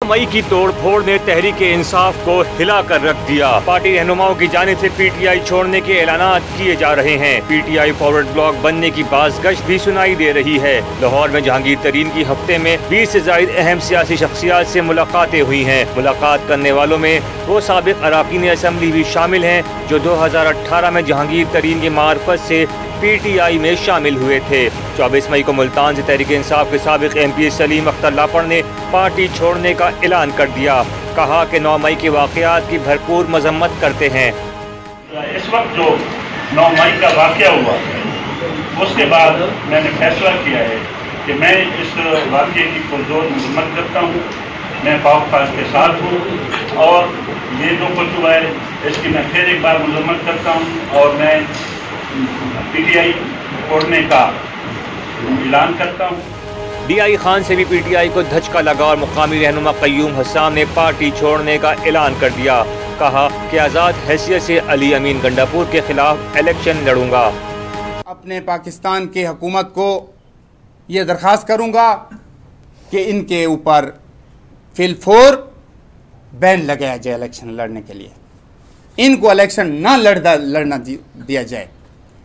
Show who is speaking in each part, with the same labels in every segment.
Speaker 1: मई की तोड़ फोड़ ने तहरीक इंसाफ को हिला कर रख दिया। पार्टी रहनुमाओं की जानिब से पीटीआई छोड़ने के ऐलानात किए जा रहे हैं। पीटीआई फॉरवर्ड ब्लॉक बनने की बाज़गश्त भी सुनाई दे रही है। लाहौर में जहांगीर तरीन की हफ्ते में 20 से ज़ायद अहम सियासी शख्सियात से मुलाकातें हुई हैं। मुलाकात करने वालों में वो साबिक अरकान असम्बली भी शामिल हैं जो 2018 में जहांगीर तरीन की मार्फत से पीटीआई में शामिल हुए थे। 24 मई को मुल्तान से तहरीक इंसाफ के साबिक MP सलीम अख्तर लापड़ ने पार्टी छोड़ने का ऐलान कर दिया। कहा कि 9 मई के वाक़यात की भरपूर मजम्मत करते हैं।
Speaker 2: इस वक्त जो 9 मई का वाक़या हुआ उसके बाद मैंने फैसला किया है कि मैं इस वाक़े की पुरजोर मजम्मत करता हूँ। मैं पाक के साथ हूँ और ये जो कुछ हुआ है इसकी मैं फिर एक बार मजम्मत करता हूँ और मैं पीटीआई छोड़ने का ऐलान करता हूँ।
Speaker 1: DI खान से भी पीटीआई को धचका लगा और मुकामी रहनुमा क़य्यूम हस्साम ने पार्टी छोड़ने का ऐलान कर दिया। कहा कि आज़ाद हैसियत से अली अमीन गंडापुर के खिलाफ इलेक्शन लड़ूंगा।
Speaker 3: अपने पाकिस्तान की हुकूमत को ये दरख्वास्त करूंगा कि इनके ऊपर फिलफोर बैन लगाया जाए इलेक्शन लड़ने के लिए। इनको इलेक्शन ना लड़ना दिया जाए।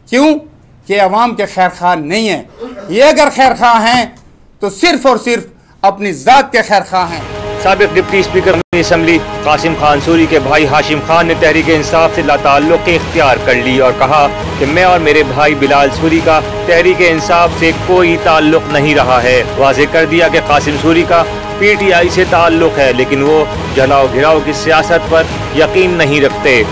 Speaker 3: क्यों कि अवाम के खैर खा नहीं है। ये अगर खैर खा हैं तो सिर्फ और सिर्फ अपनी ज़ात के खैर खा हैं।
Speaker 1: साबिक deputy speaker assembly Qasim Khan Suri के भाई हाशिम खान ने तहरीक इंसाफ से लाताल्लुक़ी इख्तियार कर ली और कहा कि मैं और मेरे भाई बिलाल सूरी का तहरीक इंसाफ से कोई ताल्लुक़ नहीं रहा है। वाज़ेह कर दिया कि कासिम सूरी का पीटीआई से ताल्लुक़ है लेकिन वो जलाओ घिराओ की सियासत पर यकीन नहीं रखते।